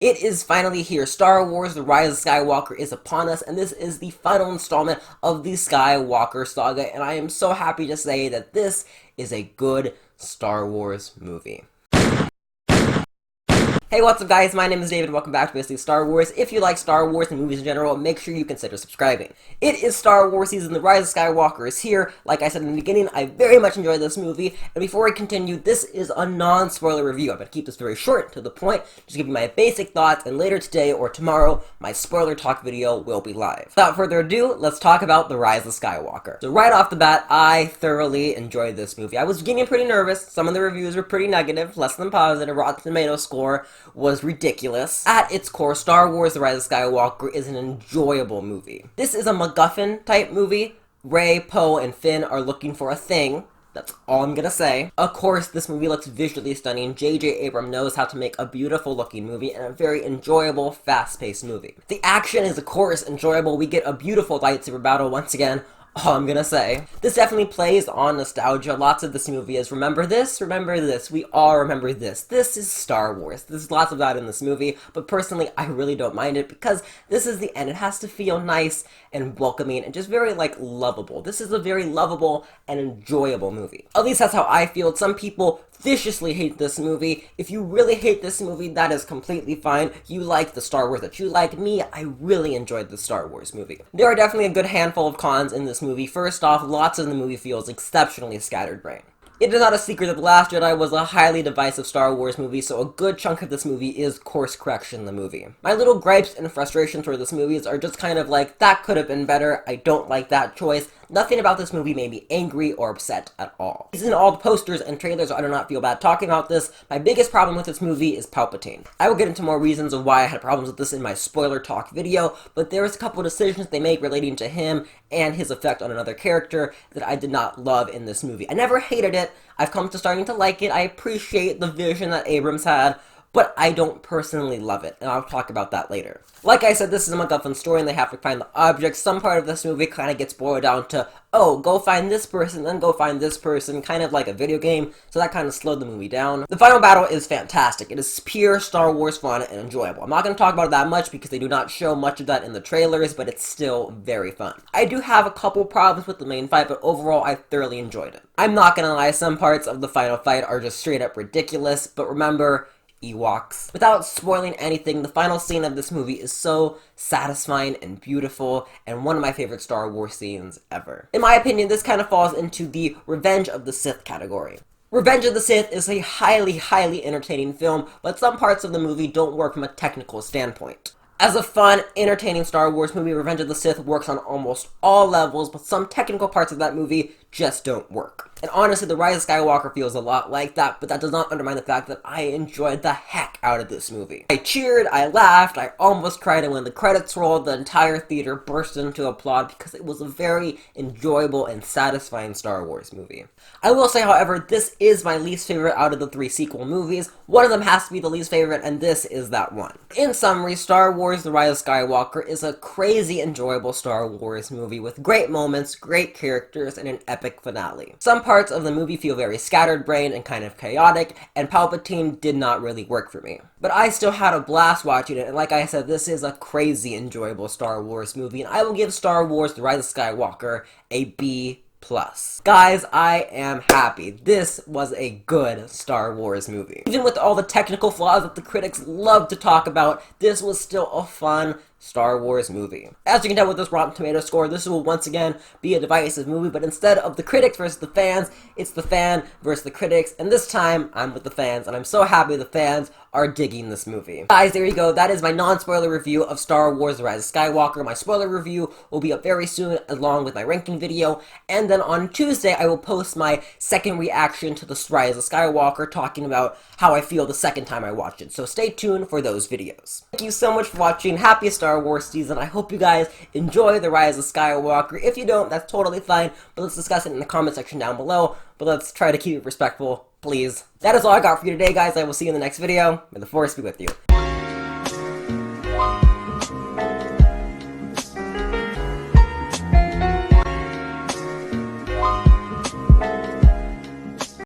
It is finally here. Star Wars The Rise of Skywalker is upon us, and this is the final installment of the Skywalker saga, and I am so happy to say that this is a good Star Wars movie. Hey, what's up guys? My name is David, welcome back to Basically Star Wars. If you like Star Wars and movies in general, make sure you consider subscribing. It is Star Wars season, The Rise of Skywalker is here. Like I said in the beginning, I very much enjoyed this movie, and before I continue, this is a non-spoiler review. I'm going to keep this very short, to the point, just give you my basic thoughts, and later today or tomorrow, my spoiler talk video will be live. Without further ado, let's talk about The Rise of Skywalker. So right off the bat, I thoroughly enjoyed this movie. I was getting pretty nervous. Some of the reviews were pretty negative, less than positive. Rotten Tomatoes score was ridiculous. At its core, Star Wars The Rise of Skywalker is an enjoyable movie. This is a MacGuffin type movie. Rey, Poe, and Finn are looking for a thing. That's all I'm gonna say. Of course, this movie looks visually stunning. J.J. Abrams knows how to make a beautiful looking movie and a very enjoyable, fast-paced movie. The action is, of course, enjoyable. We get a beautiful lightsaber battle once again. All I'm gonna say. This definitely plays on nostalgia. Lots of this movie is remember this, we all remember this. This is Star Wars. There's lots of that in this movie, but personally, I really don't mind it because this is the end. It has to feel nice and welcoming and just very, lovable. This is a very lovable and enjoyable movie. At least that's how I feel. Some people viciously hate this movie. If you really hate this movie, that is completely fine. You like the Star Wars that you like. Me, I really enjoyed the Star Wars movie. There are definitely a good handful of cons in this movie. First off, lots of the movie feels exceptionally scatterbrained. It is not a secret that The Last Jedi was a highly divisive Star Wars movie, so a good chunk of this movie is course correction in the movie. My little gripes and frustrations for this movie are just kind of like, that could have been better, I don't like that choice. Nothing about this movie made me angry or upset at all. This is in all the posters and trailers, so I do not feel bad talking about this. My biggest problem with this movie is Palpatine. I will get into more reasons of why I had problems with this in my spoiler talk video, but there was a couple of decisions they make relating to him and his effect on another character that I did not love in this movie. I never hated it. I've come to starting to like it. I appreciate the vision that Abrams had, but I don't personally love it, and I'll talk about that later. Like I said, this is a MacGuffin story, and they have to find the objects. Some part of this movie kind of gets boiled down to, oh, go find this person, then go find this person, kind of like a video game, so that kind of slowed the movie down. The final battle is fantastic. It is pure Star Wars fun and enjoyable. I'm not going to talk about it that much because they do not show much of that in the trailers, but it's still very fun. I do have a couple problems with the main fight, but overall, I thoroughly enjoyed it. I'm not going to lie, some parts of the final fight are just straight up ridiculous, but remember, Ewoks. Without spoiling anything, the final scene of this movie is so satisfying and beautiful, and one of my favorite Star Wars scenes ever. In my opinion, this kind of falls into the Revenge of the Sith category. Revenge of the Sith is a highly entertaining film, but some parts of the movie don't work from a technical standpoint. As a fun, entertaining Star Wars movie, Revenge of the Sith works on almost all levels, but some technical parts of that movie just don't work. And honestly, The Rise of Skywalker feels a lot like that, but that does not undermine the fact that I enjoyed the heck out of this movie. I cheered, I laughed, I almost cried, and when the credits rolled, the entire theater burst into applaud because it was a very enjoyable and satisfying Star Wars movie. I will say, however, this is my least favorite out of the 3 sequel movies. One of them has to be the least favorite, and this is that one. In summary, Star Wars The Rise of Skywalker is a crazy enjoyable Star Wars movie with great moments, great characters, and an epic finale. Some parts of the movie feel very scattered-brained and kind of chaotic, and Palpatine did not really work for me. But I still had a blast watching it, and like I said, this is a crazy enjoyable Star Wars movie, and I will give Star Wars The Rise of Skywalker a B+. Guys, I am happy. This was a good Star Wars movie. Even with all the technical flaws that the critics love to talk about, this was still a fun Star Wars movie. As you can tell with this Rotten Tomatoes score, this will once again be a divisive movie, but instead of the critics versus the fans, it's the fan versus the critics, and this time, I'm with the fans, and I'm so happy the fans are digging this movie. Guys, there you go. That is my non-spoiler review of Star Wars The Rise of Skywalker. My spoiler review will be up very soon, along with my ranking video, and then on Tuesday, I will post my second reaction to The Rise of Skywalker, talking about how I feel the second time I watched it, so stay tuned for those videos. Thank you so much for watching. Happy Star Wars season. I hope you guys enjoy The Rise of Skywalker. If you don't, that's totally fine, but let's discuss it in the comment section down below, but let's try to keep it respectful, please. That is all I got for you today, guys. I will see you in the next video. May the Force be with you.